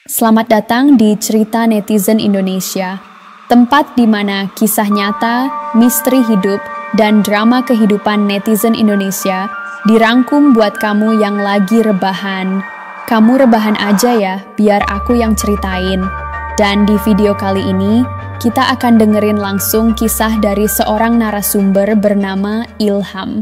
Selamat datang di Cerita Netizen Indonesia, tempat di mana kisah nyata, misteri hidup, dan drama kehidupan netizen Indonesia dirangkum buat kamu yang lagi rebahan. Kamu rebahan aja ya, biar aku yang ceritain. Dan di video kali ini, kita akan dengerin langsung kisah dari seorang narasumber bernama Ilham.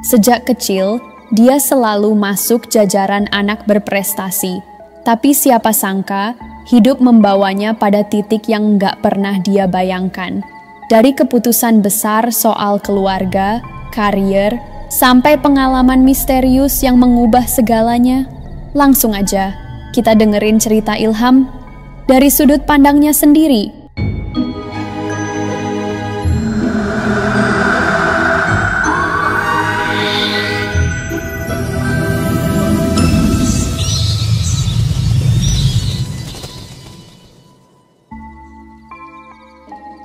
Sejak kecil, dia selalu masuk jajaran anak berprestasi. Tapi siapa sangka, hidup membawanya pada titik yang nggak pernah dia bayangkan. Dari keputusan besar soal keluarga, karier, sampai pengalaman misterius yang mengubah segalanya. Langsung aja, kita dengerin cerita Ilham dari sudut pandangnya sendiri.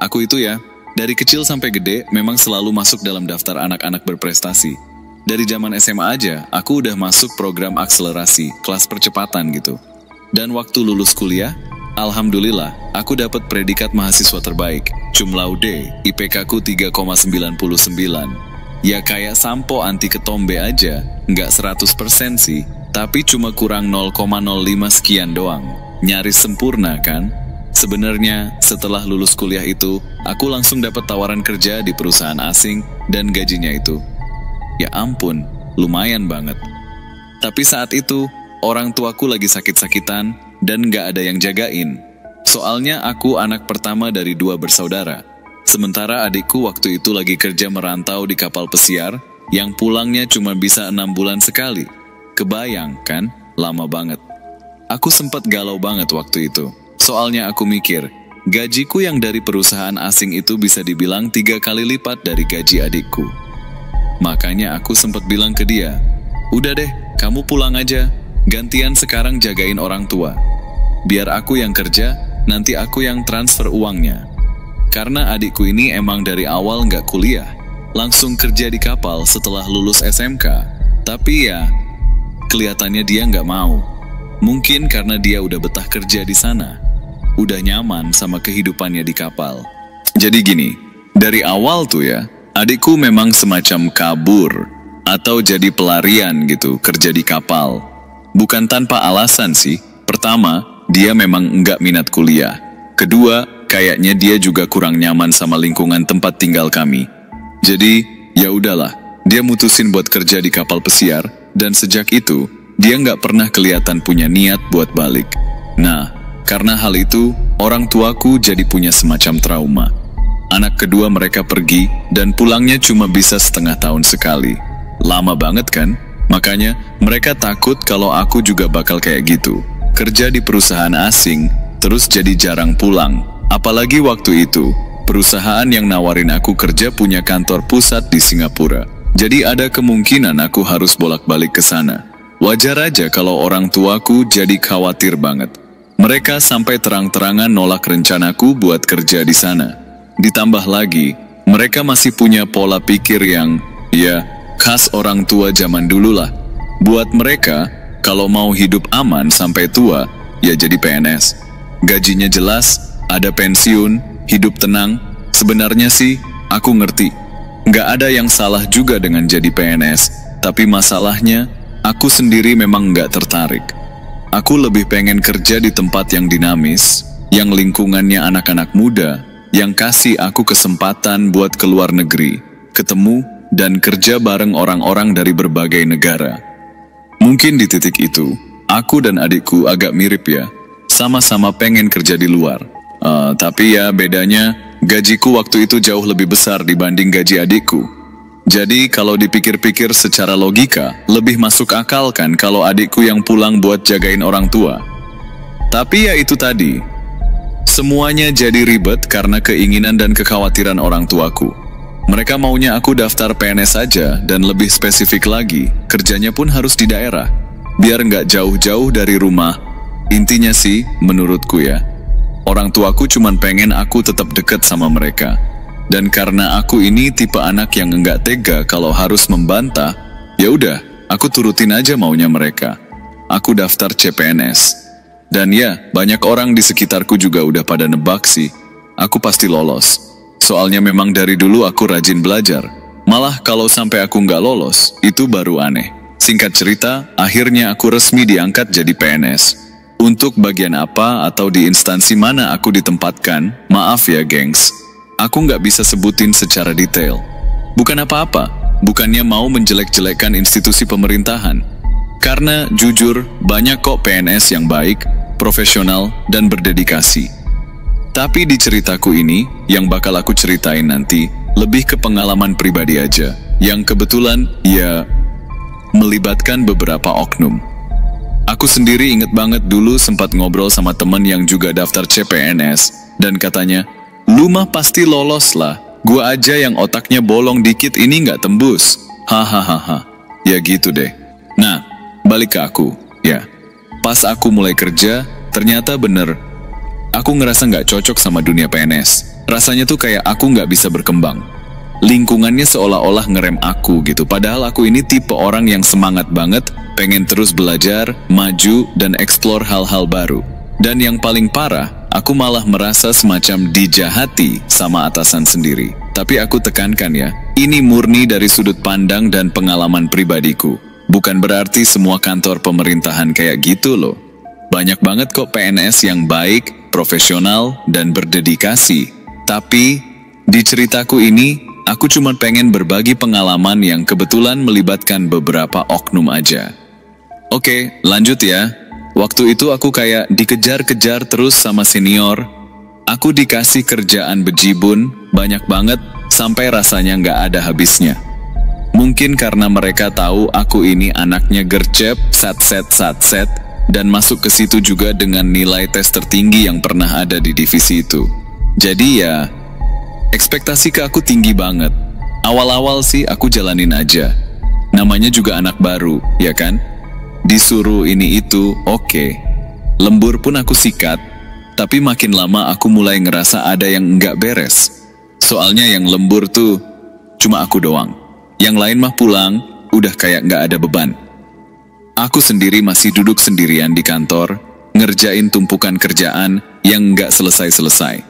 Aku itu ya, dari kecil sampai gede memang selalu masuk dalam daftar anak-anak berprestasi. Dari zaman SMA aja, aku udah masuk program akselerasi, kelas percepatan gitu. Dan waktu lulus kuliah, alhamdulillah, aku dapat predikat mahasiswa terbaik, cum laude, IPK-ku 3,99. Ya kayak sampo anti ketombe aja, nggak 100% sih, tapi cuma kurang 0,05 sekian doang. Nyaris sempurna kan? Sebenarnya, setelah lulus kuliah itu, aku langsung dapat tawaran kerja di perusahaan asing dan gajinya itu. Ya ampun, lumayan banget. Tapi saat itu, orang tuaku lagi sakit-sakitan dan gak ada yang jagain. Soalnya aku anak pertama dari 2 bersaudara. Sementara adikku waktu itu lagi kerja merantau di kapal pesiar yang pulangnya cuma bisa 6 bulan sekali. Kebayang kan? Lama banget. Aku sempat galau banget waktu itu. Soalnya aku mikir, gajiku yang dari perusahaan asing itu bisa dibilang 3 kali lipat dari gaji adikku. Makanya aku sempat bilang ke dia, udah deh, kamu pulang aja, gantian sekarang jagain orang tua. Biar aku yang kerja, nanti aku yang transfer uangnya. Karena adikku ini emang dari awal nggak kuliah, langsung kerja di kapal setelah lulus SMK. Tapi ya, kelihatannya dia nggak mau. Mungkin karena dia udah betah kerja di sana. Udah nyaman sama kehidupannya di kapal. Jadi gini, dari awal tuh ya, adikku memang semacam kabur atau jadi pelarian gitu kerja di kapal. Bukan tanpa alasan sih. Pertama, dia memang nggak minat kuliah. Kedua, kayaknya dia juga kurang nyaman sama lingkungan tempat tinggal kami. Jadi, ya udahlah, dia mutusin buat kerja di kapal pesiar dan sejak itu, dia nggak pernah kelihatan punya niat buat balik. Nah, karena hal itu, orang tuaku jadi punya semacam trauma. Anak kedua mereka pergi, dan pulangnya cuma bisa setengah tahun sekali. Lama banget kan? Makanya, mereka takut kalau aku juga bakal kayak gitu. Kerja di perusahaan asing, terus jadi jarang pulang. Apalagi waktu itu, perusahaan yang nawarin aku kerja punya kantor pusat di Singapura. Jadi ada kemungkinan aku harus bolak-balik ke sana. Wajar aja kalau orang tuaku jadi khawatir banget. Mereka sampai terang-terangan nolak rencanaku buat kerja di sana. Ditambah lagi, mereka masih punya pola pikir yang, ya, khas orang tua zaman dulu lah. Buat mereka, kalau mau hidup aman sampai tua, ya jadi PNS. Gajinya jelas, ada pensiun, hidup tenang. Sebenarnya sih, aku ngerti. Nggak ada yang salah juga dengan jadi PNS. Tapi masalahnya, aku sendiri memang nggak tertarik. Aku lebih pengen kerja di tempat yang dinamis, yang lingkungannya anak-anak muda, yang kasih aku kesempatan buat keluar negeri, ketemu, dan kerja bareng orang-orang dari berbagai negara. Mungkin di titik itu, aku dan adikku agak mirip ya, sama-sama pengen kerja di luar. Tapi ya bedanya, gajiku waktu itu jauh lebih besar dibanding gaji adikku. Jadi kalau dipikir-pikir secara logika, lebih masuk akal kan kalau adikku yang pulang buat jagain orang tua. Tapi ya itu tadi, semuanya jadi ribet karena keinginan dan kekhawatiran orang tuaku. Mereka maunya aku daftar PNS saja dan lebih spesifik lagi, kerjanya pun harus di daerah, biar nggak jauh-jauh dari rumah. Intinya sih, menurutku ya, orang tuaku cuman pengen aku tetap dekat sama mereka. Dan karena aku ini tipe anak yang enggak tega kalau harus membantah, ya udah, aku turutin aja maunya mereka. Aku daftar CPNS. Dan ya, banyak orang di sekitarku juga udah pada nebak sih. Aku pasti lolos. Soalnya memang dari dulu aku rajin belajar. Malah kalau sampai aku nggak lolos, itu baru aneh. Singkat cerita, akhirnya aku resmi diangkat jadi PNS. Untuk bagian apa atau di instansi mana aku ditempatkan, maaf ya gengs. Aku nggak bisa sebutin secara detail. Bukan apa-apa, bukannya mau menjelek-jelekan institusi pemerintahan. Karena jujur, banyak kok PNS yang baik, profesional, dan berdedikasi. Tapi di ceritaku ini, yang bakal aku ceritain nanti, lebih ke pengalaman pribadi aja, yang kebetulan, ya, melibatkan beberapa oknum. Aku sendiri inget banget dulu sempat ngobrol sama temen yang juga daftar CPNS, dan katanya, "Lu mah pasti lolos lah, gua aja yang otaknya bolong dikit ini nggak tembus." Hahaha, ya gitu deh. Nah, balik ke aku, ya. Pas aku mulai kerja, ternyata bener, aku ngerasa nggak cocok sama dunia PNS. Rasanya tuh kayak aku nggak bisa berkembang. Lingkungannya seolah-olah ngerem aku gitu, padahal aku ini tipe orang yang semangat banget, pengen terus belajar, maju, dan eksplor hal-hal baru. Dan yang paling parah, aku malah merasa semacam dijahati sama atasan sendiri. Tapi aku tekankan ya, ini murni dari sudut pandang dan pengalaman pribadiku. Bukan berarti semua kantor pemerintahan kayak gitu loh. Banyak banget kok PNS yang baik, profesional, dan berdedikasi. Tapi, di ceritaku ini, aku cuma pengen berbagi pengalaman yang kebetulan melibatkan beberapa oknum aja. Oke, lanjut ya. Waktu itu aku kayak dikejar-kejar terus sama senior. Aku dikasih kerjaan bejibun, banyak banget, sampai rasanya nggak ada habisnya. Mungkin karena mereka tahu aku ini anaknya gercep, satset, dan masuk ke situ juga dengan nilai tes tertinggi yang pernah ada di divisi itu. Jadi ya, ekspektasi ke aku tinggi banget. Awal-awal sih aku jalanin aja. Namanya juga anak baru, ya kan? Disuruh ini itu, oke. Lembur pun aku sikat, tapi makin lama aku mulai ngerasa ada yang nggak beres. Soalnya yang lembur tuh cuma aku doang. Yang lain mah pulang, udah kayak nggak ada beban. Aku sendiri masih duduk sendirian di kantor, ngerjain tumpukan kerjaan yang nggak selesai-selesai.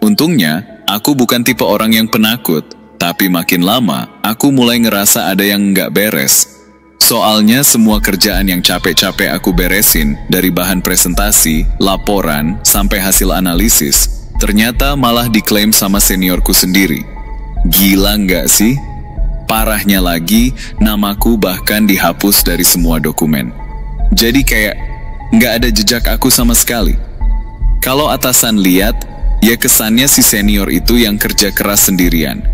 Untungnya, aku bukan tipe orang yang penakut, tapi makin lama, aku mulai ngerasa ada yang nggak beres. Soalnya semua kerjaan yang capek-capek aku beresin, dari bahan presentasi, laporan, sampai hasil analisis, ternyata malah diklaim sama seniorku sendiri. Gila nggak sih? Parahnya lagi, namaku bahkan dihapus dari semua dokumen. Jadi kayak nggak ada jejak aku sama sekali. Kalau atasan lihat, ya kesannya si senior itu yang kerja keras sendirian.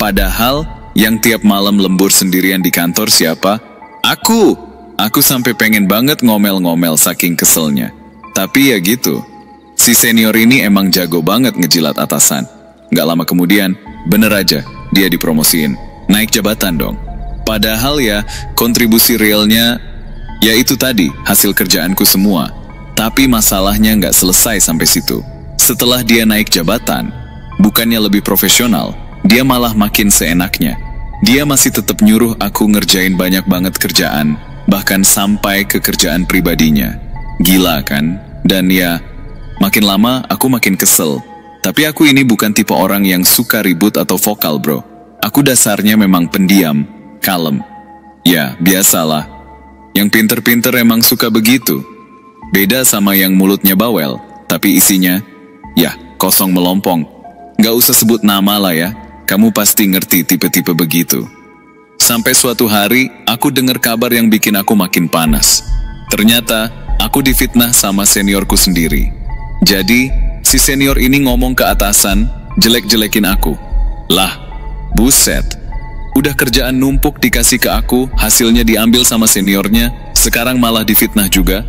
Padahal yang tiap malam lembur sendirian di kantor siapa? Aku sampai pengen banget ngomel-ngomel saking keselnya. Tapi ya gitu, si senior ini emang jago banget ngejilat atasan. Nggak lama kemudian, bener aja, dia dipromosiin. Naik jabatan dong. Padahal ya, kontribusi realnya, ya itu tadi, hasil kerjaanku semua. Tapi masalahnya nggak selesai sampai situ. Setelah dia naik jabatan, bukannya lebih profesional, dia malah makin seenaknya. Dia masih tetap nyuruh aku ngerjain banyak banget kerjaan, bahkan sampai ke kerjaan pribadinya. Gila kan? Dan ya, makin lama aku makin kesel. Tapi aku ini bukan tipe orang yang suka ribut atau vokal bro. Aku dasarnya memang pendiam, kalem. Ya, biasalah. Yang pinter-pinter emang suka begitu. Beda sama yang mulutnya bawel, tapi isinya, ya, kosong melompong. Nggak usah sebut nama lah ya. Kamu pasti ngerti tipe-tipe begitu. Sampai suatu hari, aku dengar kabar yang bikin aku makin panas. Ternyata, aku difitnah sama seniorku sendiri. Jadi, si senior ini ngomong ke atasan, jelek-jelekin aku. Lah, buset. Udah kerjaan numpuk dikasih ke aku, hasilnya diambil sama seniornya, sekarang malah difitnah juga.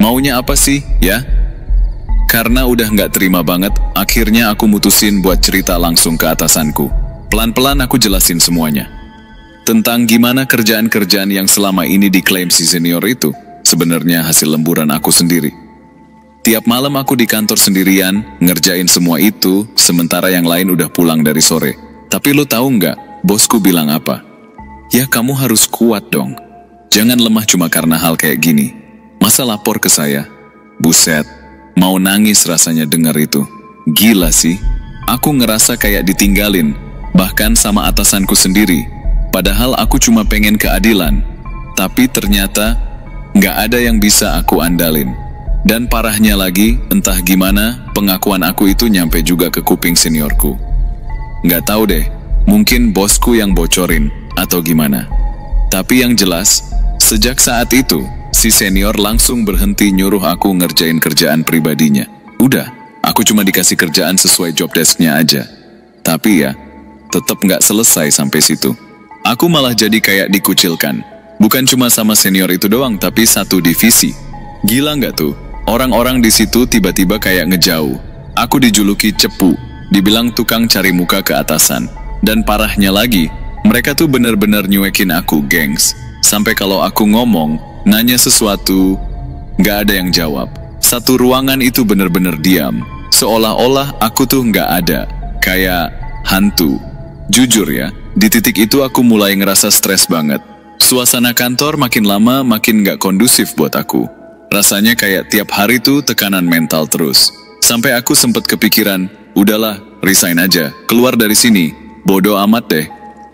Maunya apa sih, ya? Karena udah nggak terima banget, akhirnya aku mutusin buat cerita langsung ke atasanku. Pelan-pelan aku jelasin semuanya. Tentang gimana kerjaan-kerjaan yang selama ini diklaim si senior itu, sebenarnya hasil lemburan aku sendiri. Tiap malam aku di kantor sendirian, ngerjain semua itu, sementara yang lain udah pulang dari sore. Tapi lo tahu nggak, bosku bilang apa? Ya kamu harus kuat dong. Jangan lemah cuma karena hal kayak gini. Masa lapor ke saya? Buset, mau nangis rasanya dengar itu. Gila sih, aku ngerasa kayak ditinggalin, bahkan sama atasanku sendiri. Padahal aku cuma pengen keadilan, tapi ternyata nggak ada yang bisa aku andalin. Dan parahnya lagi, entah gimana, pengakuan aku itu nyampe juga ke kuping seniorku. Nggak tahu deh, mungkin bosku yang bocorin, atau gimana. Tapi yang jelas, sejak saat itu, si senior langsung berhenti nyuruh aku ngerjain kerjaan pribadinya. Udah, aku cuma dikasih kerjaan sesuai job desk-nya aja. Tapi ya, tetap nggak selesai sampai situ. Aku malah jadi kayak dikucilkan. Bukan cuma sama senior itu doang, tapi satu divisi. Gila nggak tuh? Orang-orang di situ tiba-tiba kayak ngejauh. Aku dijuluki cepu, dibilang tukang cari muka ke atasan. Dan parahnya lagi, mereka tuh bener-bener nyuekin aku, gengs. Sampai kalau aku ngomong, nanya sesuatu, nggak ada yang jawab. Satu ruangan itu bener-bener diam. Seolah-olah aku tuh nggak ada. Kayak hantu. Jujur ya, di titik itu aku mulai ngerasa stres banget. Suasana kantor makin lama makin nggak kondusif buat aku. Rasanya kayak tiap hari tuh tekanan mental terus. Sampai aku sempet kepikiran, udahlah, resign aja, keluar dari sini. Bodoh amat deh.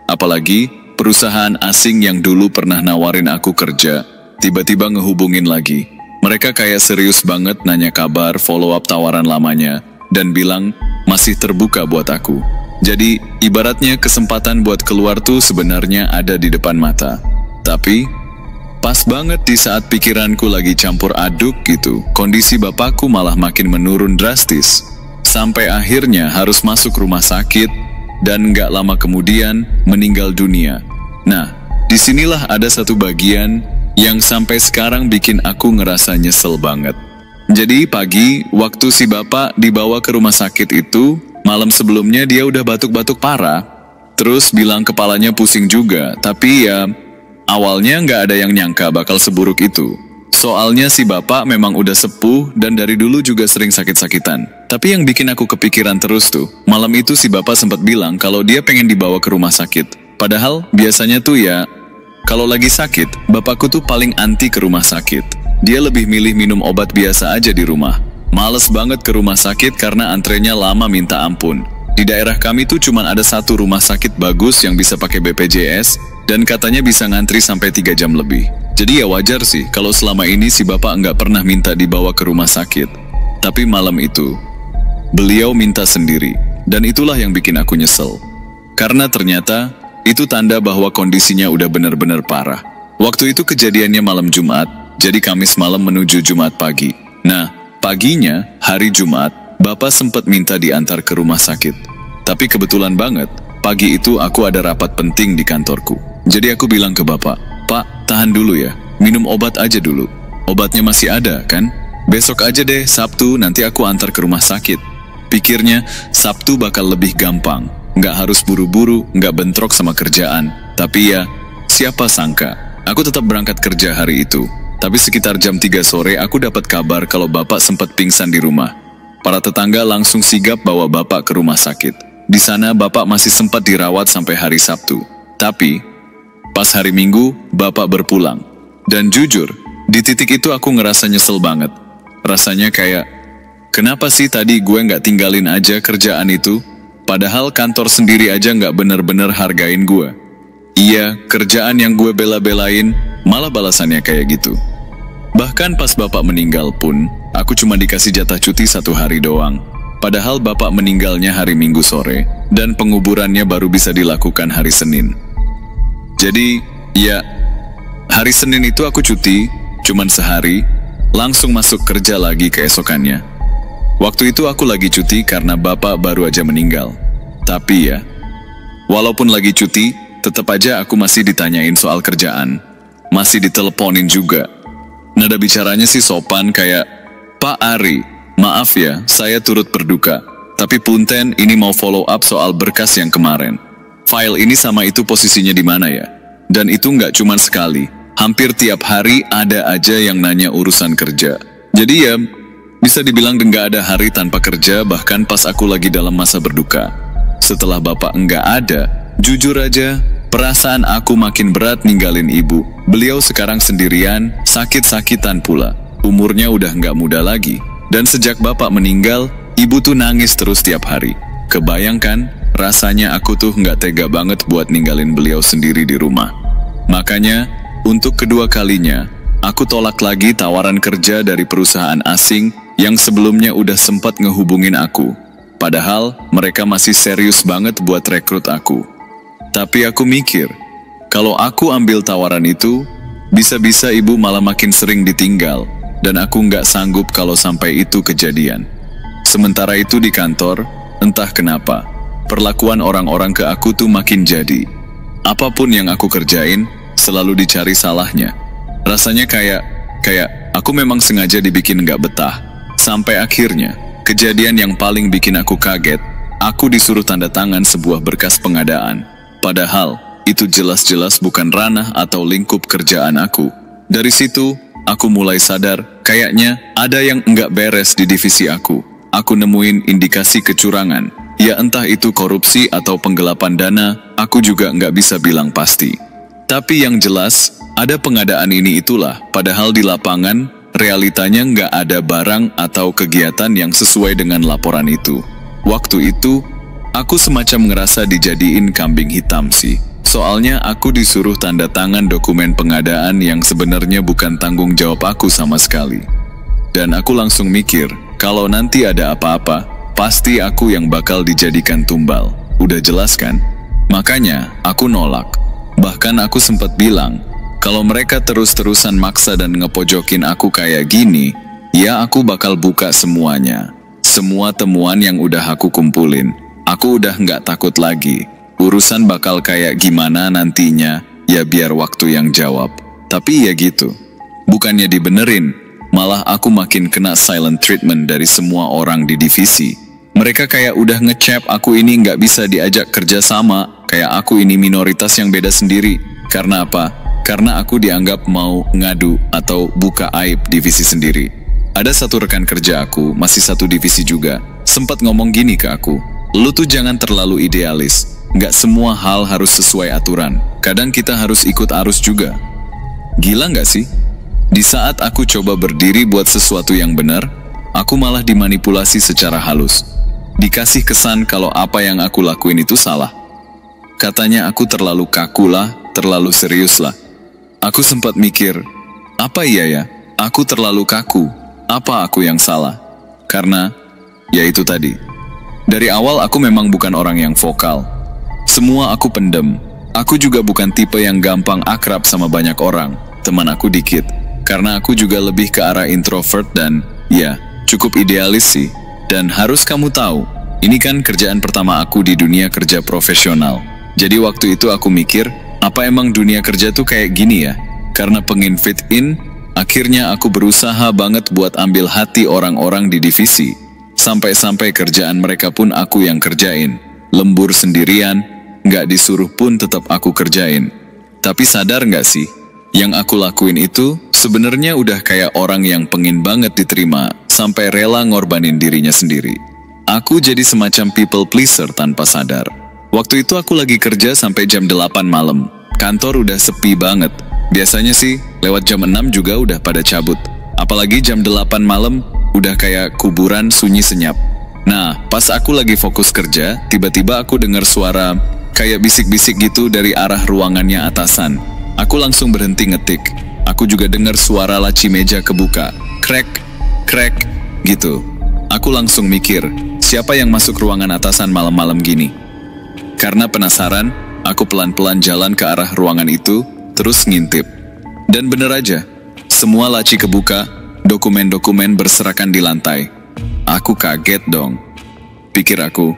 Apalagi, perusahaan asing yang dulu pernah nawarin aku kerja, tiba-tiba ngehubungin lagi. Mereka kayak serius banget nanya kabar, follow up tawaran lamanya, dan bilang masih terbuka buat aku. Jadi, ibaratnya kesempatan buat keluar tuh sebenarnya ada di depan mata. Tapi, pas banget di saat pikiranku lagi campur aduk gitu, kondisi bapakku malah makin menurun drastis. Sampai akhirnya harus masuk rumah sakit, dan nggak lama kemudian meninggal dunia. Nah, disinilah ada satu bagian yang sampai sekarang bikin aku ngerasa nyesel banget. Jadi pagi, waktu si bapak dibawa ke rumah sakit itu, malam sebelumnya dia udah batuk-batuk parah, terus bilang kepalanya pusing juga, tapi ya awalnya nggak ada yang nyangka bakal seburuk itu. Soalnya si bapak memang udah sepuh dan dari dulu juga sering sakit-sakitan. Tapi yang bikin aku kepikiran terus tuh, malam itu si bapak sempat bilang kalau dia pengen dibawa ke rumah sakit. Padahal biasanya tuh ya, kalau lagi sakit, bapakku tuh paling anti ke rumah sakit. Dia lebih milih minum obat biasa aja di rumah. Males banget ke rumah sakit karena antrenya lama minta ampun. Di daerah kami tuh cuma ada satu rumah sakit bagus yang bisa pakai BPJS, dan katanya bisa ngantri sampai 3 jam lebih. Jadi ya wajar sih kalau selama ini si bapak nggak pernah minta dibawa ke rumah sakit. Tapi malam itu, beliau minta sendiri, dan itulah yang bikin aku nyesel. Karena ternyata, itu tanda bahwa kondisinya udah benar-benar parah. Waktu itu kejadiannya malam Jumat, jadi Kamis malam menuju Jumat pagi. Nah, paginya, hari Jumat, bapak sempat minta diantar ke rumah sakit. Tapi kebetulan banget, pagi itu aku ada rapat penting di kantorku. Jadi aku bilang ke bapak, "Pak, tahan dulu ya, minum obat aja dulu. Obatnya masih ada, kan? Besok aja deh, Sabtu, nanti aku antar ke rumah sakit." Pikirnya, Sabtu bakal lebih gampang. Nggak harus buru-buru, nggak bentrok sama kerjaan. Tapi ya, siapa sangka, aku tetap berangkat kerja hari itu. Tapi sekitar jam 3 sore, aku dapat kabar kalau bapak sempat pingsan di rumah. Para tetangga langsung sigap bawa bapak ke rumah sakit. Di sana, bapak masih sempat dirawat sampai hari Sabtu. Tapi, pas hari Minggu, bapak berpulang. Dan jujur, di titik itu aku ngerasa nyesel banget. Rasanya kayak, kenapa sih tadi gue nggak tinggalin aja kerjaan itu? Padahal kantor sendiri aja nggak bener-bener hargain gue. Iya, kerjaan yang gue bela-belain, malah balasannya kayak gitu. Bahkan pas bapak meninggal pun, aku cuma dikasih jatah cuti 1 hari doang. Padahal bapak meninggalnya hari Minggu sore, dan penguburannya baru bisa dilakukan hari Senin. Jadi, ya, hari Senin itu aku cuti, cuman sehari, langsung masuk kerja lagi keesokannya. Waktu itu aku lagi cuti karena bapak baru aja meninggal. Tapi ya, walaupun lagi cuti, tetap aja aku masih ditanyain soal kerjaan. Masih diteleponin juga. Nada bicaranya sih sopan kayak, "Pak Ari, maaf ya, saya turut berduka. Tapi punten ini mau follow up soal berkas yang kemarin. File ini sama itu posisinya di mana ya?" Dan itu nggak cuma sekali. Hampir tiap hari ada aja yang nanya urusan kerja. Jadi ya, bisa dibilang nggak ada hari tanpa kerja, bahkan pas aku lagi dalam masa berduka. Setelah bapak nggak ada, jujur aja, perasaan aku makin berat ninggalin ibu. Beliau sekarang sendirian, sakit-sakitan pula. umurnya udah nggak muda lagi. Dan sejak bapak meninggal, ibu tuh nangis terus tiap hari. Kebayangkan, rasanya aku tuh nggak tega banget buat ninggalin beliau sendiri di rumah. Makanya, untuk kedua kalinya, aku tolak lagi tawaran kerja dari perusahaan asing yang sebelumnya udah sempat ngehubungin aku. Padahal, mereka masih serius banget buat rekrut aku. Tapi aku mikir, kalau aku ambil tawaran itu, bisa-bisa ibu malah makin sering ditinggal, dan aku nggak sanggup kalau sampai itu kejadian. Sementara itu di kantor, entah kenapa, perlakuan orang-orang ke aku tuh makin jadi. Apapun yang aku kerjain, selalu dicari salahnya. Rasanya kayak aku memang sengaja dibikin nggak betah. Sampai akhirnya, kejadian yang paling bikin aku kaget, aku disuruh tanda tangan sebuah berkas pengadaan. Padahal, itu jelas-jelas bukan ranah atau lingkup kerjaan aku. Dari situ, aku mulai sadar, kayaknya ada yang nggak beres di divisi aku. Aku nemuin indikasi kecurangan. Ya entah itu korupsi atau penggelapan dana, aku juga nggak bisa bilang pasti. Tapi yang jelas, ada pengadaan ini itulah, padahal di lapangan, realitanya nggak ada barang atau kegiatan yang sesuai dengan laporan itu. Waktu itu, aku semacam ngerasa dijadiin kambing hitam sih. Soalnya aku disuruh tanda tangan dokumen pengadaan yang sebenarnya bukan tanggung jawab aku sama sekali. Dan aku langsung mikir, kalau nanti ada apa-apa, pasti aku yang bakal dijadikan tumbal. Udah jelas kan? Makanya, aku nolak. Bahkan aku sempat bilang, kalau mereka terus-terusan maksa dan ngepojokin aku kayak gini, ya aku bakal buka semuanya. Semua temuan yang udah aku kumpulin. Aku udah nggak takut lagi. Urusan bakal kayak gimana nantinya, ya biar waktu yang jawab. Tapi ya gitu. Bukannya dibenerin, malah aku makin kena silent treatment dari semua orang di divisi. Mereka kayak udah ngecap aku ini nggak bisa diajak kerja sama, kayak aku ini minoritas yang beda sendiri. Karena apa? Karena aku dianggap mau ngadu atau buka aib divisi sendiri. Ada satu rekan kerja aku, masih satu divisi juga, sempat ngomong gini ke aku, lu tuh jangan terlalu idealis, nggak semua hal harus sesuai aturan, kadang kita harus ikut arus juga. Gila nggak sih? Di saat aku coba berdiri buat sesuatu yang benar, aku malah dimanipulasi secara halus. Dikasih kesan kalau apa yang aku lakuin itu salah. Katanya aku terlalu kaku lah, terlalu serius lah. Aku sempat mikir, apa iya ya? Aku terlalu kaku. Apa aku yang salah? Karena, ya itu tadi. Dari awal aku memang bukan orang yang vokal. Semua aku pendem. Aku juga bukan tipe yang gampang akrab sama banyak orang. Teman aku dikit. Karena aku juga lebih ke arah introvert dan, ya, cukup idealis sih. Dan harus kamu tahu, ini kan kerjaan pertama aku di dunia kerja profesional. Jadi waktu itu aku mikir, apa emang dunia kerja tuh kayak gini ya? Karena pengen fit in, akhirnya aku berusaha banget buat ambil hati orang-orang di divisi. Sampai-sampai kerjaan mereka pun aku yang kerjain. Lembur sendirian, nggak disuruh pun tetap aku kerjain. Tapi sadar nggak sih, yang aku lakuin itu sebenarnya udah kayak orang yang pengen banget diterima, sampai rela ngorbanin dirinya sendiri. Aku jadi semacam people pleaser tanpa sadar. Waktu itu aku lagi kerja sampai jam 8 malam. Kantor udah sepi banget. Biasanya sih, lewat jam 6 juga udah pada cabut. Apalagi jam 8 malam, udah kayak kuburan sunyi senyap. Nah, pas aku lagi fokus kerja, tiba-tiba aku dengar suara kayak bisik-bisik gitu dari arah ruangannya atasan. Aku langsung berhenti ngetik. Aku juga dengar suara laci meja kebuka. Krek, krek, gitu. Aku langsung mikir, siapa yang masuk ruangan atasan malam-malam gini? Karena penasaran, aku pelan-pelan jalan ke arah ruangan itu, terus ngintip. Dan bener aja, semua laci kebuka, dokumen-dokumen berserakan di lantai. Aku kaget dong. Pikir aku,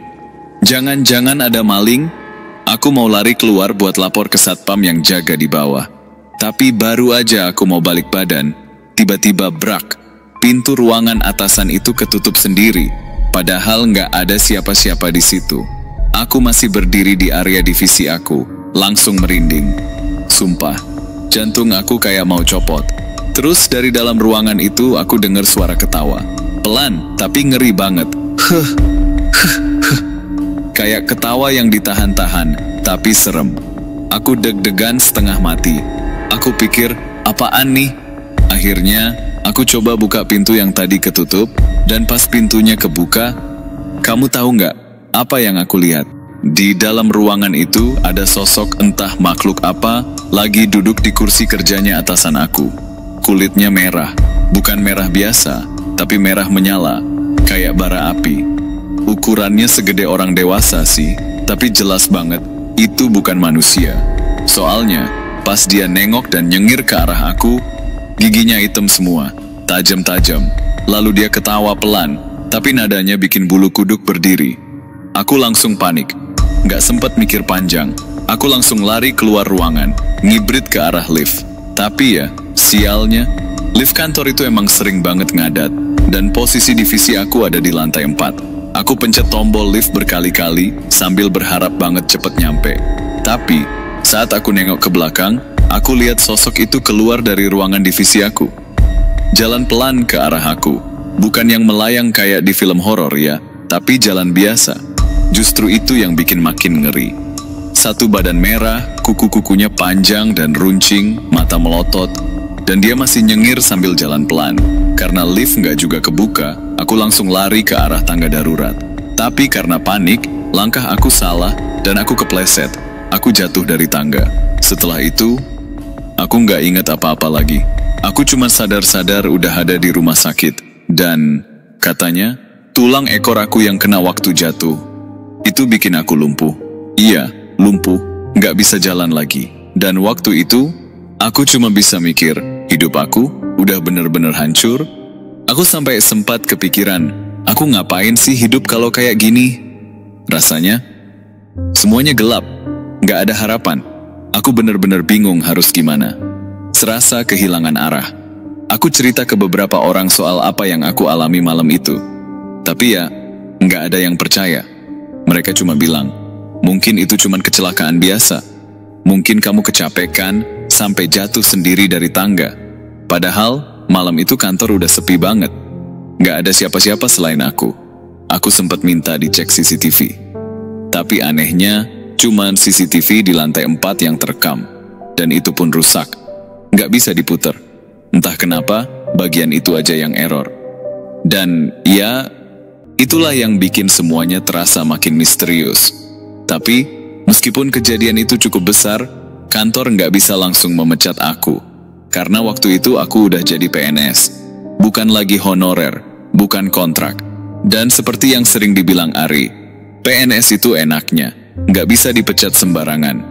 jangan-jangan ada maling? Aku mau lari keluar buat lapor ke satpam yang jaga di bawah. Tapi baru aja aku mau balik badan, tiba-tiba brak. Pintu ruangan atasan itu ketutup sendiri, padahal nggak ada siapa-siapa di situ. Aku masih berdiri di area divisi aku, langsung merinding. Sumpah, jantung aku kayak mau copot. Terus dari dalam ruangan itu aku dengar suara ketawa. Pelan, tapi ngeri banget. Kayak ketawa yang ditahan-tahan, tapi serem. Aku deg-degan setengah mati. Aku pikir, apaan nih? Akhirnya, aku coba buka pintu yang tadi ketutup, dan pas pintunya kebuka, kamu tahu nggak apa yang aku lihat? Di dalam ruangan itu ada sosok entah makhluk apa lagi duduk di kursi kerjanya atasan aku. Kulitnya merah, bukan merah biasa, tapi merah menyala, kayak bara api. Ukurannya segede orang dewasa sih, tapi jelas banget itu bukan manusia. Soalnya, pas dia nengok dan nyengir ke arah aku, giginya hitam semua, tajam-tajam. Lalu dia ketawa pelan, tapi nadanya bikin bulu kuduk berdiri. Aku langsung panik. Nggak sempat mikir panjang, aku langsung lari keluar ruangan, ngibrit ke arah lift. Tapi ya, sialnya, lift kantor itu emang sering banget ngadat, dan posisi divisi aku ada di lantai 4. Aku pencet tombol lift berkali-kali, sambil berharap banget cepet nyampe. Tapi, saat aku nengok ke belakang, aku lihat sosok itu keluar dari ruangan divisi aku. Jalan pelan ke arah aku, bukan yang melayang kayak di film horor ya, tapi jalan biasa. Justru itu yang bikin makin ngeri. Satu badan merah, kuku-kukunya panjang dan runcing, mata melotot, dan dia masih nyengir sambil jalan pelan. Karena lift nggak juga kebuka, aku langsung lari ke arah tangga darurat. Tapi karena panik, langkah aku salah dan aku kepleset. Aku jatuh dari tangga. Setelah itu, aku nggak ingat apa-apa lagi. Aku cuma sadar-sadar udah ada di rumah sakit. Dan, katanya, tulang ekor aku yang kena waktu jatuh. Itu bikin aku lumpuh. Iya, lumpuh, nggak bisa jalan lagi. Dan waktu itu, aku cuma bisa mikir, hidup aku udah bener-bener hancur. Aku sampai sempat kepikiran, aku ngapain sih hidup kalau kayak gini? Rasanya, semuanya gelap, nggak ada harapan. Aku bener-bener bingung harus gimana. Serasa kehilangan arah. Aku cerita ke beberapa orang soal apa yang aku alami malam itu. Tapi ya, nggak ada yang percaya. Mereka cuma bilang, mungkin itu cuma kecelakaan biasa. Mungkin kamu kecapekan sampai jatuh sendiri dari tangga. Padahal, malam itu kantor udah sepi banget. Nggak ada siapa-siapa selain aku. Aku sempat minta dicek CCTV. Tapi anehnya, cuma CCTV di lantai 4 yang terekam. Dan itu pun rusak. Nggak bisa diputer. Entah kenapa, bagian itu aja yang error. Dan ya, itulah yang bikin semuanya terasa makin misterius. Tapi, meskipun kejadian itu cukup besar, kantor nggak bisa langsung memecat aku. Karena waktu itu aku udah jadi PNS. Bukan lagi honorer, bukan kontrak. Dan seperti yang sering dibilang Ari, PNS itu enaknya, nggak bisa dipecat sembarangan.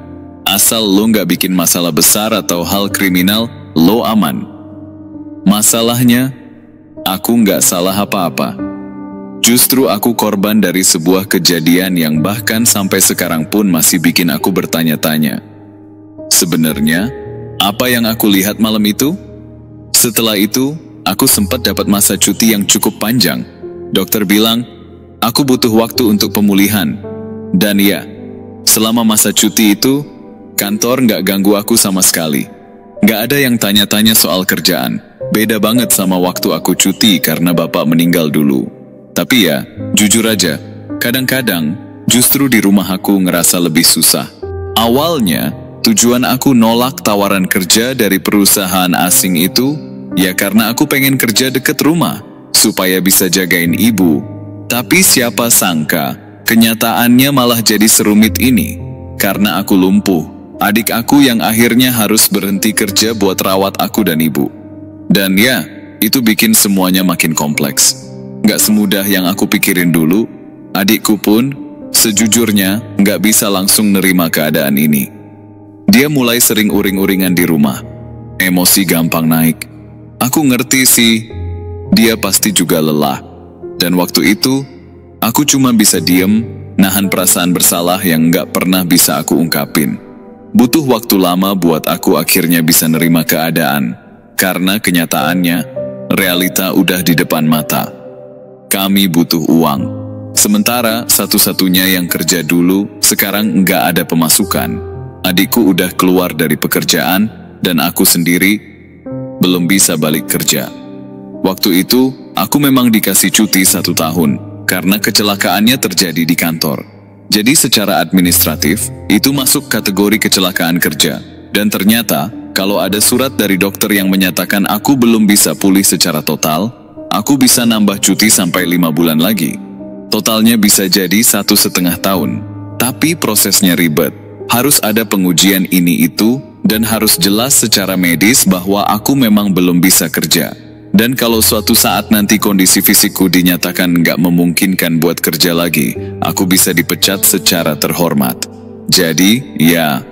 Asal lo nggak bikin masalah besar atau hal kriminal, lo aman. Masalahnya, aku nggak salah apa-apa. Justru aku korban dari sebuah kejadian yang bahkan sampai sekarang pun masih bikin aku bertanya-tanya. Sebenarnya, apa yang aku lihat malam itu? Setelah itu, aku sempat dapat masa cuti yang cukup panjang. Dokter bilang, aku butuh waktu untuk pemulihan. Dan ya, selama masa cuti itu, kantor nggak ganggu aku sama sekali. Nggak ada yang tanya-tanya soal kerjaan. Beda banget sama waktu aku cuti karena bapak meninggal dulu. Tapi ya, jujur aja, kadang-kadang justru di rumah aku ngerasa lebih susah. Awalnya, tujuan aku nolak tawaran kerja dari perusahaan asing itu, ya karena aku pengen kerja deket rumah, supaya bisa jagain ibu. Tapi siapa sangka, kenyataannya malah jadi serumit ini. Karena aku lumpuh, adik aku yang akhirnya harus berhenti kerja buat rawat aku dan ibu. Dan ya, itu bikin semuanya makin kompleks. Nggak semudah yang aku pikirin dulu, adikku pun, sejujurnya, nggak bisa langsung nerima keadaan ini. Dia mulai sering uring-uringan di rumah. Emosi gampang naik. Aku ngerti sih, dia pasti juga lelah. Dan waktu itu, aku cuma bisa diem, nahan perasaan bersalah yang nggak pernah bisa aku ungkapin. Butuh waktu lama buat aku akhirnya bisa nerima keadaan. Karena kenyataannya, realita udah di depan mata. Kami butuh uang. Sementara satu-satunya yang kerja dulu, sekarang nggak ada pemasukan. Adikku udah keluar dari pekerjaan, dan aku sendiri belum bisa balik kerja. Waktu itu, aku memang dikasih cuti 1 tahun, karena kecelakaannya terjadi di kantor. Jadi secara administratif, itu masuk kategori kecelakaan kerja. Dan ternyata, kalau ada surat dari dokter yang menyatakan aku belum bisa pulih secara total, aku bisa nambah cuti sampai 5 bulan lagi. Totalnya bisa jadi 1,5 tahun. Tapi prosesnya ribet. Harus ada pengujian ini itu, dan harus jelas secara medis bahwa aku memang belum bisa kerja. Dan kalau suatu saat nanti kondisi fisikku dinyatakan nggak memungkinkan buat kerja lagi, aku bisa dipecat secara terhormat. Jadi, ya,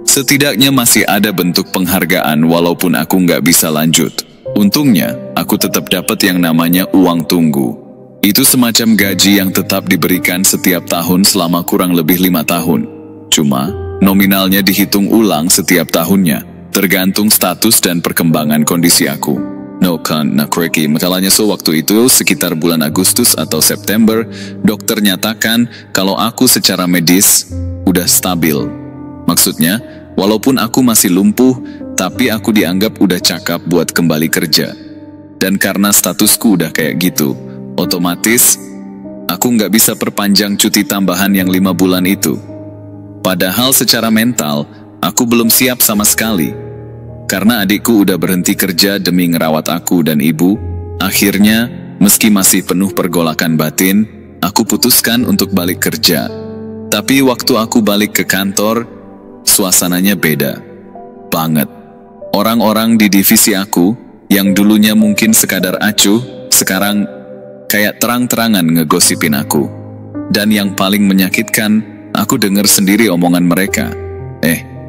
setidaknya masih ada bentuk penghargaan walaupun aku nggak bisa lanjut. Untungnya, aku tetap dapat yang namanya uang tunggu. Itu semacam gaji yang tetap diberikan setiap tahun selama kurang lebih 5 tahun. Cuma, nominalnya dihitung ulang setiap tahunnya, tergantung status dan perkembangan kondisi aku. Masalahnya waktu itu sekitar bulan Agustus atau September, dokter nyatakan kalau aku secara medis udah stabil. Maksudnya, walaupun aku masih lumpuh, tapi aku dianggap udah cakap buat kembali kerja. Dan karena statusku udah kayak gitu, otomatis aku nggak bisa perpanjang cuti tambahan yang 5 bulan itu. Padahal secara mental, aku belum siap sama sekali. Karena adikku udah berhenti kerja demi ngerawat aku dan ibu, akhirnya, meski masih penuh pergolakan batin, aku putuskan untuk balik kerja. Tapi waktu aku balik ke kantor, suasananya beda. Banget. Orang-orang di divisi aku, yang dulunya mungkin sekadar acuh, sekarang kayak terang-terangan ngegosipin aku. Dan yang paling menyakitkan, aku dengar sendiri omongan mereka.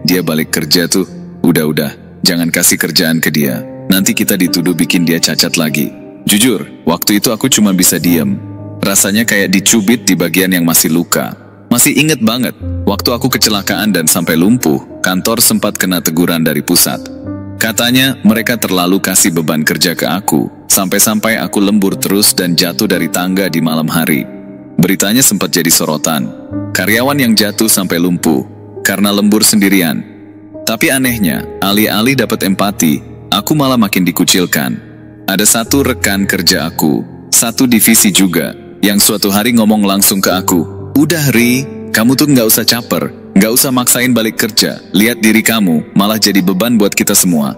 Dia balik kerja tuh, udah. Jangan kasih kerjaan ke dia, nanti kita dituduh bikin dia cacat lagi. Jujur, waktu itu aku cuma bisa diem. Rasanya kayak dicubit di bagian yang masih luka. Masih inget banget, waktu aku kecelakaan dan sampai lumpuh, kantor sempat kena teguran dari pusat. Katanya mereka terlalu kasih beban kerja ke aku, sampai-sampai aku lembur terus dan jatuh dari tangga di malam hari. Beritanya sempat jadi sorotan. Karyawan yang jatuh sampai lumpuh, karena lembur sendirian. Tapi anehnya, alih-alih dapat empati, aku malah makin dikucilkan. Ada satu rekan kerja aku, satu divisi juga, yang suatu hari ngomong langsung ke aku, "Udah Ri, kamu tuh nggak usah caper, nggak usah maksain balik kerja, lihat diri kamu, malah jadi beban buat kita semua."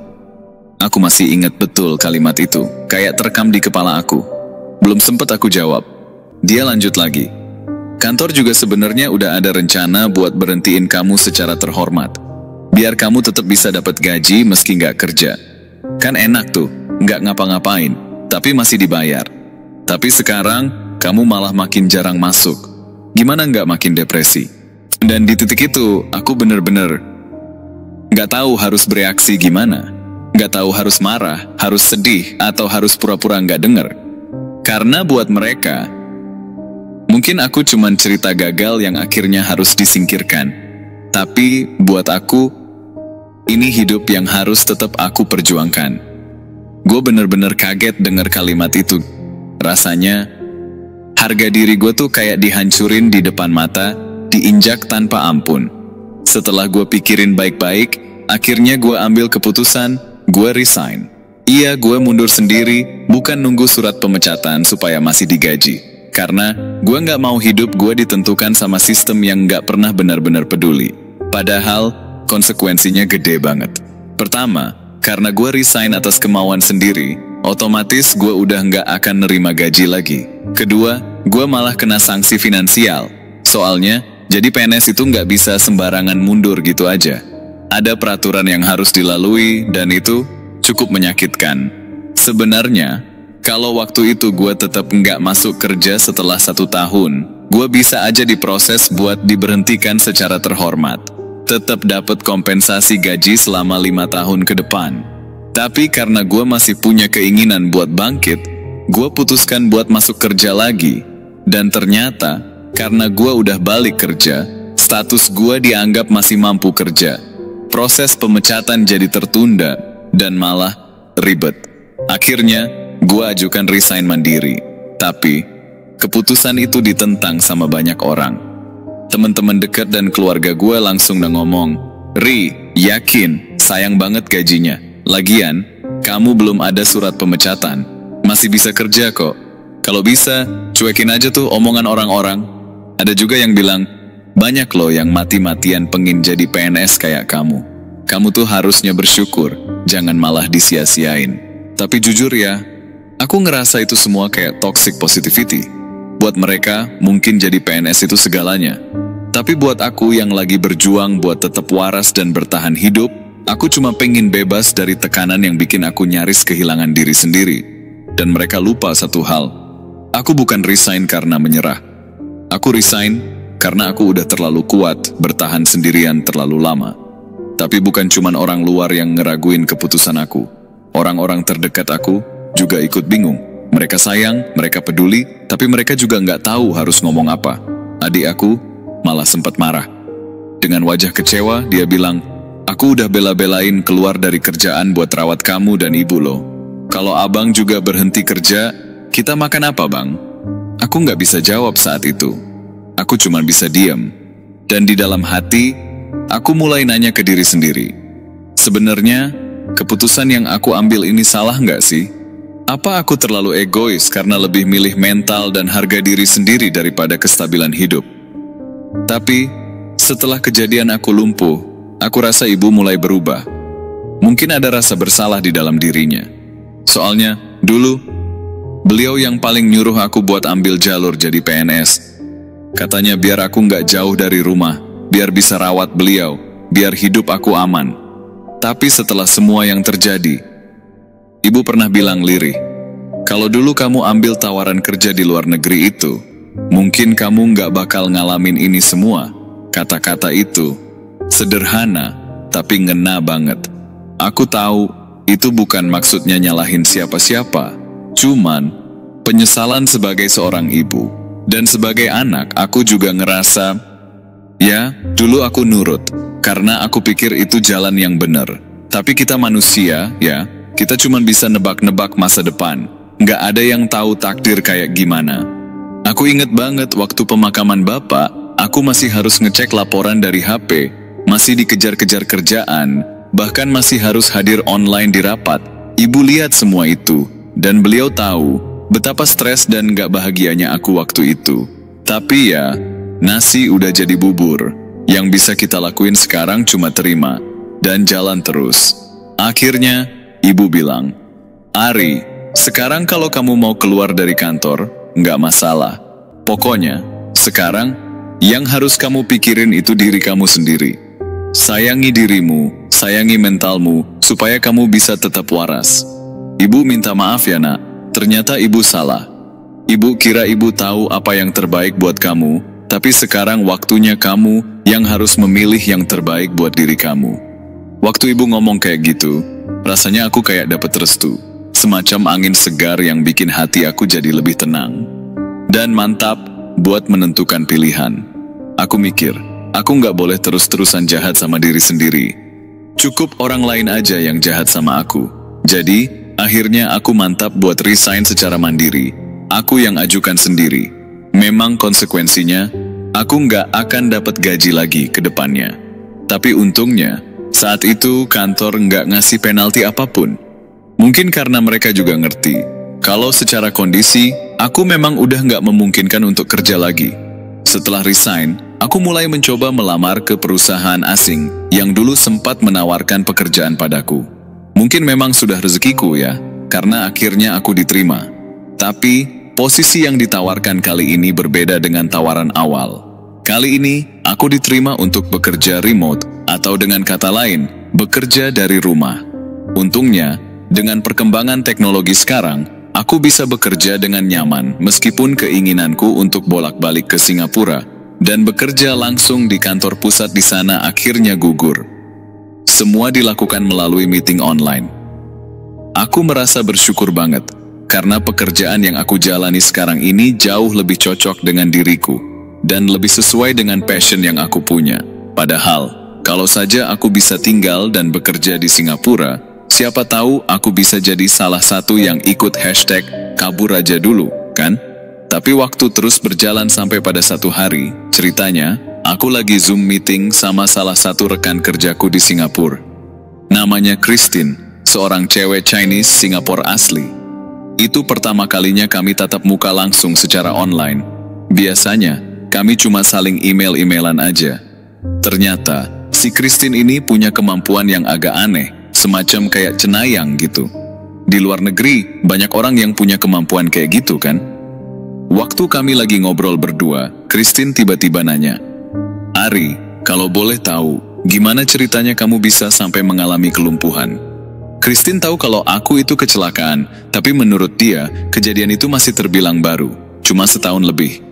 Aku masih ingat betul kalimat itu, kayak terekam di kepala aku. Belum sempet aku jawab. Dia lanjut lagi, "Kantor juga sebenarnya udah ada rencana buat berhentiin kamu secara terhormat. Biar kamu tetap bisa dapat gaji meski nggak kerja. Kan enak tuh, nggak ngapa-ngapain, tapi masih dibayar. Tapi sekarang, kamu malah makin jarang masuk. Gimana nggak makin depresi?" Dan di titik itu, aku bener-bener nggak tahu harus bereaksi gimana. Nggak tahu harus marah, harus sedih, atau harus pura-pura nggak denger. Karena buat mereka, mungkin aku cuman cerita gagal yang akhirnya harus disingkirkan. Tapi buat aku, ini hidup yang harus tetap aku perjuangkan. Gue bener-bener kaget dengar kalimat itu. Rasanya, harga diri gue tuh kayak dihancurin di depan mata, diinjak tanpa ampun. Setelah gue pikirin baik-baik, akhirnya gue ambil keputusan, gue resign. Iya, gue mundur sendiri, bukan nunggu surat pemecatan supaya masih digaji. Karena gue nggak mau hidup gue ditentukan sama sistem yang nggak pernah benar-benar peduli. Padahal, konsekuensinya gede banget. Pertama, karena gue resign atas kemauan sendiri, otomatis gue udah nggak akan nerima gaji lagi. Kedua, gue malah kena sanksi finansial. Soalnya, jadi PNS itu nggak bisa sembarangan mundur gitu aja. Ada peraturan yang harus dilalui, dan itu cukup menyakitkan. Sebenarnya, kalau waktu itu gue tetap nggak masuk kerja setelah 1 tahun, gue bisa aja diproses buat diberhentikan secara terhormat. Tetap dapat kompensasi gaji selama 5 tahun ke depan. Tapi karena gue masih punya keinginan buat bangkit, gue putuskan buat masuk kerja lagi. Dan ternyata, karena gue udah balik kerja, status gue dianggap masih mampu kerja. Proses pemecatan jadi tertunda, dan malah ribet. Akhirnya, gue ajukan resign mandiri. Tapi, keputusan itu ditentang sama banyak orang. Teman-teman dekat dan keluarga gue langsung ngomong, "Ri, yakin, sayang banget gajinya. Lagian, kamu belum ada surat pemecatan. Masih bisa kerja kok. Kalau bisa, cuekin aja tuh omongan orang-orang." Ada juga yang bilang, "Banyak loh yang mati-matian pengen jadi PNS kayak kamu." Kamu tuh harusnya bersyukur, jangan malah disia-siain. Tapi jujur ya, aku ngerasa itu semua kayak toxic positivity. Buat mereka, mungkin jadi PNS itu segalanya. Tapi buat aku yang lagi berjuang buat tetap waras dan bertahan hidup, aku cuma pengen bebas dari tekanan yang bikin aku nyaris kehilangan diri sendiri. Dan mereka lupa satu hal, aku bukan resign karena menyerah. Aku resign karena aku udah terlalu kuat bertahan sendirian terlalu lama. Tapi bukan cuman orang luar yang ngeraguin keputusan aku. Orang-orang terdekat aku juga ikut bingung. Mereka sayang, mereka peduli, tapi mereka juga nggak tahu harus ngomong apa. Adik aku malah sempat marah. Dengan wajah kecewa, dia bilang, "Aku udah bela-belain keluar dari kerjaan buat rawat kamu dan ibu lo. Kalau abang juga berhenti kerja, kita makan apa bang?" Aku nggak bisa jawab saat itu. Aku cuma bisa diam. Dan di dalam hati, aku mulai nanya ke diri sendiri. Sebenarnya, keputusan yang aku ambil ini salah nggak sih? Apa aku terlalu egois karena lebih milih mental dan harga diri sendiri daripada kestabilan hidup? Tapi, setelah kejadian aku lumpuh, aku rasa ibu mulai berubah. Mungkin ada rasa bersalah di dalam dirinya. Soalnya, dulu, beliau yang paling nyuruh aku buat ambil jalur jadi PNS. Katanya biar aku nggak jauh dari rumah, biar bisa rawat beliau, biar hidup aku aman. Tapi setelah semua yang terjadi, ibu pernah bilang lirih, kalau dulu kamu ambil tawaran kerja di luar negeri itu, mungkin kamu nggak bakal ngalamin ini semua. Kata-kata itu sederhana, tapi ngena banget. Aku tahu itu bukan maksudnya nyalahin siapa-siapa, cuman penyesalan sebagai seorang ibu. Dan sebagai anak, aku juga ngerasa, ya, dulu aku nurut, karena aku pikir itu jalan yang benar. Tapi kita manusia, ya, kita cuma bisa nebak-nebak masa depan. Nggak ada yang tahu takdir kayak gimana. Aku inget banget waktu pemakaman bapak, aku masih harus ngecek laporan dari HP, masih dikejar-kejar kerjaan, bahkan masih harus hadir online di rapat. Ibu lihat semua itu, dan beliau tahu betapa stres dan gak bahagianya aku waktu itu. Tapi ya, nasi udah jadi bubur. Yang bisa kita lakuin sekarang cuma terima dan jalan terus. Akhirnya, ibu bilang, "Ari, sekarang kalau kamu mau keluar dari kantor, gak masalah. Pokoknya, sekarang yang harus kamu pikirin itu diri kamu sendiri. Sayangi dirimu, sayangi mentalmu, supaya kamu bisa tetap waras." Ibu minta maaf ya nak. Ternyata ibu salah. Ibu kira ibu tahu apa yang terbaik buat kamu, tapi sekarang waktunya kamu yang harus memilih yang terbaik buat diri kamu. Waktu ibu ngomong kayak gitu, rasanya aku kayak dapet restu. Semacam angin segar yang bikin hati aku jadi lebih tenang. Dan mantap buat menentukan pilihan. Aku mikir, aku nggak boleh terus-terusan jahat sama diri sendiri. Cukup orang lain aja yang jahat sama aku. Jadi, akhirnya aku mantap buat resign secara mandiri. Aku yang ajukan sendiri. Memang konsekuensinya, aku nggak akan dapat gaji lagi ke depannya. Tapi untungnya, saat itu kantor nggak ngasih penalti apapun. Mungkin karena mereka juga ngerti, kalau secara kondisi, aku memang udah nggak memungkinkan untuk kerja lagi. Setelah resign, aku mulai mencoba melamar ke perusahaan asing yang dulu sempat menawarkan pekerjaan padaku. Mungkin memang sudah rezekiku ya, karena akhirnya aku diterima. Tapi, posisi yang ditawarkan kali ini berbeda dengan tawaran awal. Kali ini, aku diterima untuk bekerja remote, atau dengan kata lain, bekerja dari rumah. Untungnya, dengan perkembangan teknologi sekarang, aku bisa bekerja dengan nyaman meskipun keinginanku untuk bolak-balik ke Singapura, dan bekerja langsung di kantor pusat di sana akhirnya gugur. Semua dilakukan melalui meeting online. Aku merasa bersyukur banget, karena pekerjaan yang aku jalani sekarang ini jauh lebih cocok dengan diriku, dan lebih sesuai dengan passion yang aku punya. Padahal, kalau saja aku bisa tinggal dan bekerja di Singapura, siapa tahu aku bisa jadi salah satu yang ikut hashtag kabur aja dulu, kan? Tapi waktu terus berjalan sampai pada satu hari, ceritanya, aku lagi Zoom meeting sama salah satu rekan kerjaku di Singapura. Namanya Christine, seorang cewek Chinese Singapura asli. Itu pertama kalinya kami tatap muka langsung secara online. Biasanya, kami cuma saling email-emailan aja. Ternyata, Si Christine ini punya kemampuan yang agak aneh, semacam kayak cenayang gitu. Di luar negeri, banyak orang yang punya kemampuan kayak gitu kan? Waktu kami lagi ngobrol berdua, Christine tiba-tiba nanya, "Ari, kalau boleh tahu, gimana ceritanya kamu bisa sampai mengalami kelumpuhan?" Christine tahu kalau aku itu kecelakaan, tapi menurut dia, kejadian itu masih terbilang baru, cuma setahun lebih.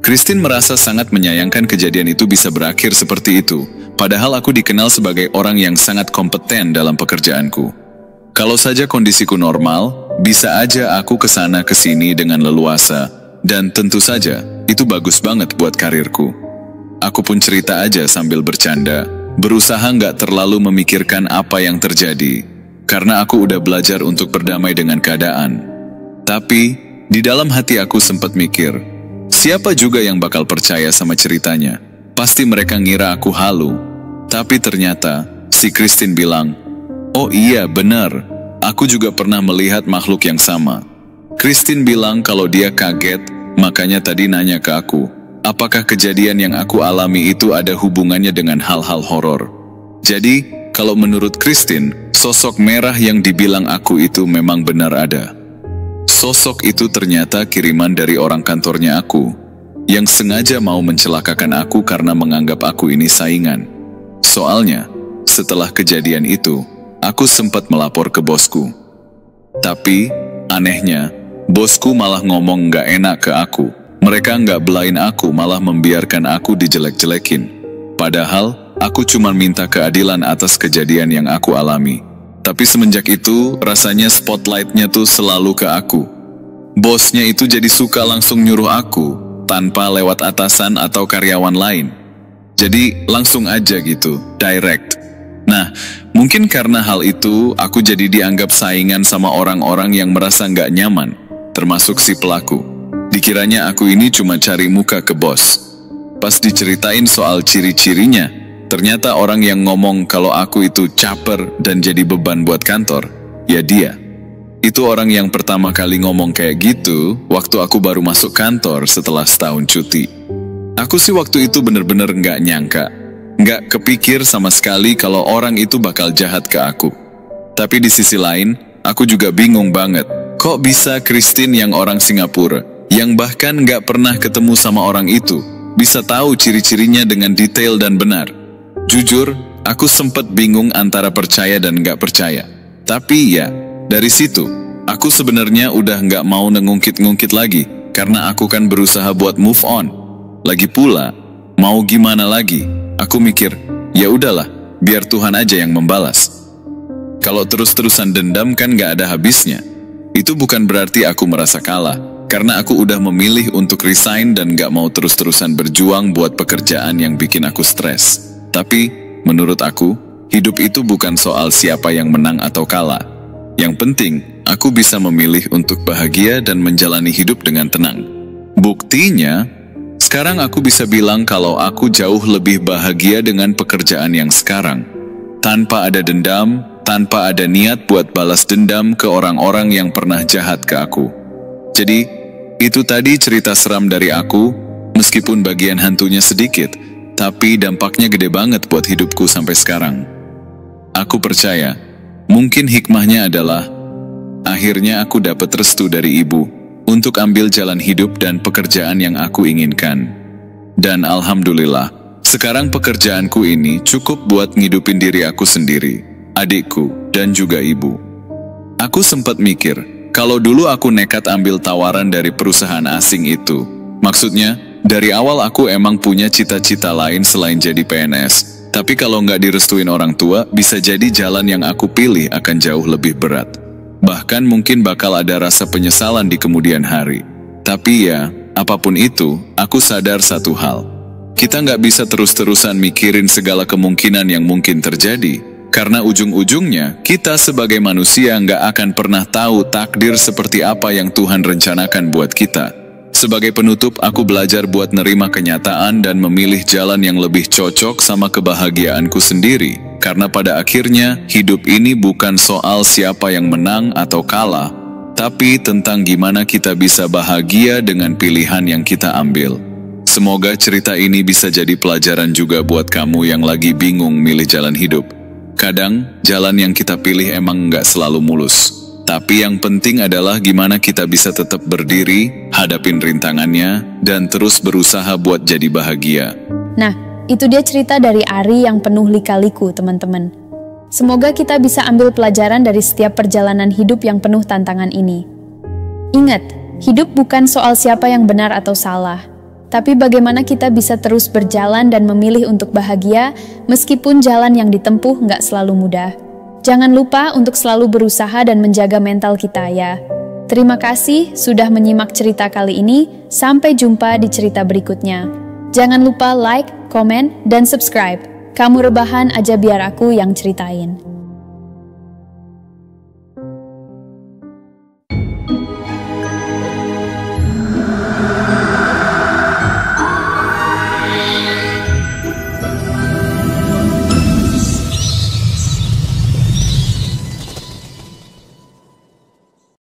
Christine merasa sangat menyayangkan kejadian itu bisa berakhir seperti itu, padahal aku dikenal sebagai orang yang sangat kompeten dalam pekerjaanku. Kalau saja kondisiku normal, bisa aja aku kesana kesini dengan leluasa, dan tentu saja, itu bagus banget buat karirku. Aku pun cerita aja sambil bercanda, berusaha nggak terlalu memikirkan apa yang terjadi, karena aku udah belajar untuk berdamai dengan keadaan. Tapi, di dalam hati aku sempat mikir, siapa juga yang bakal percaya sama ceritanya? Pasti mereka ngira aku halu. Tapi ternyata, si Christine bilang, "Oh iya, benar. Aku juga pernah melihat makhluk yang sama." Christine bilang kalau dia kaget, makanya tadi nanya ke aku, apakah kejadian yang aku alami itu ada hubungannya dengan hal-hal horor. Jadi, kalau menurut Christine, sosok merah yang dibilang aku itu memang benar ada. Sosok itu ternyata kiriman dari orang kantornya aku, yang sengaja mau mencelakakan aku karena menganggap aku ini saingan. Soalnya, setelah kejadian itu, aku sempat melapor ke bosku. Tapi, anehnya, bosku malah ngomong nggak enak ke aku. Mereka nggak belain aku, malah membiarkan aku dijelek-jelekin. Padahal, aku cuma minta keadilan atas kejadian yang aku alami. Tapi semenjak itu, rasanya spotlight-nya tuh selalu ke aku. Bosnya itu jadi suka langsung nyuruh aku, tanpa lewat atasan atau karyawan lain. Jadi langsung aja gitu, direct. Nah, mungkin karena hal itu, aku jadi dianggap saingan sama orang-orang yang merasa nggak nyaman, termasuk si pelaku. Dikiranya aku ini cuma cari muka ke bos. Pas diceritain soal ciri-cirinya, ternyata orang yang ngomong kalau aku itu caper dan jadi beban buat kantor, ya dia. Itu orang yang pertama kali ngomong kayak gitu, waktu aku baru masuk kantor setelah setahun cuti. Aku sih waktu itu bener-bener nggak nyangka, nggak kepikir sama sekali kalau orang itu bakal jahat ke aku. Tapi di sisi lain, aku juga bingung banget, kok bisa Christine yang orang Singapura, yang bahkan nggak pernah ketemu sama orang itu, bisa tahu ciri-cirinya dengan detail dan benar. Jujur, aku sempat bingung antara percaya dan nggak percaya. Tapi ya, dari situ, aku sebenarnya udah nggak mau ngungkit-ngungkit lagi, karena aku kan berusaha buat move on. Lagi pula, mau gimana lagi? Aku mikir, ya udahlah, biar Tuhan aja yang membalas. Kalau terus-terusan dendam kan nggak ada habisnya. Itu bukan berarti aku merasa kalah, karena aku udah memilih untuk resign dan nggak mau terus-terusan berjuang buat pekerjaan yang bikin aku stres. Tapi, menurut aku, hidup itu bukan soal siapa yang menang atau kalah. Yang penting, aku bisa memilih untuk bahagia dan menjalani hidup dengan tenang. Buktinya, sekarang aku bisa bilang kalau aku jauh lebih bahagia dengan pekerjaan yang sekarang. Tanpa ada dendam, tanpa ada niat buat balas dendam ke orang-orang yang pernah jahat ke aku. Jadi, itu tadi cerita seram dari aku, meskipun bagian hantunya sedikit, tapi dampaknya gede banget buat hidupku sampai sekarang. Aku percaya, mungkin hikmahnya adalah, akhirnya aku dapat restu dari ibu untuk ambil jalan hidup dan pekerjaan yang aku inginkan. Dan alhamdulillah, sekarang pekerjaanku ini cukup buat ngidupin diri aku sendiri, adikku, dan juga ibu. Aku sempat mikir, kalau dulu aku nekat ambil tawaran dari perusahaan asing itu, maksudnya, dari awal aku emang punya cita-cita lain selain jadi PNS, tapi kalau nggak direstuin orang tua, bisa jadi jalan yang aku pilih akan jauh lebih berat. Bahkan mungkin bakal ada rasa penyesalan di kemudian hari. Tapi ya, apapun itu, aku sadar satu hal. Kita nggak bisa terus-terusan mikirin segala kemungkinan yang mungkin terjadi, karena ujung-ujungnya, kita sebagai manusia nggak akan pernah tahu takdir seperti apa yang Tuhan rencanakan buat kita. Sebagai penutup, aku belajar buat nerima kenyataan dan memilih jalan yang lebih cocok sama kebahagiaanku sendiri. Karena pada akhirnya, hidup ini bukan soal siapa yang menang atau kalah, tapi tentang gimana kita bisa bahagia dengan pilihan yang kita ambil. Semoga cerita ini bisa jadi pelajaran juga buat kamu yang lagi bingung milih jalan hidup. Kadang, jalan yang kita pilih emang nggak selalu mulus. Tapi yang penting adalah gimana kita bisa tetap berdiri, hadapin rintangannya, dan terus berusaha buat jadi bahagia. Nah, itu dia cerita dari Ari yang penuh lika-liku, teman-teman. Semoga kita bisa ambil pelajaran dari setiap perjalanan hidup yang penuh tantangan ini. Ingat, hidup bukan soal siapa yang benar atau salah. Tapi bagaimana kita bisa terus berjalan dan memilih untuk bahagia meskipun jalan yang ditempuh nggak selalu mudah. Jangan lupa untuk selalu berusaha dan menjaga mental kita ya. Terima kasih sudah menyimak cerita kali ini. Sampai jumpa di cerita berikutnya. Jangan lupa like, komen, dan subscribe. Kamu rebahan aja biar aku yang ceritain.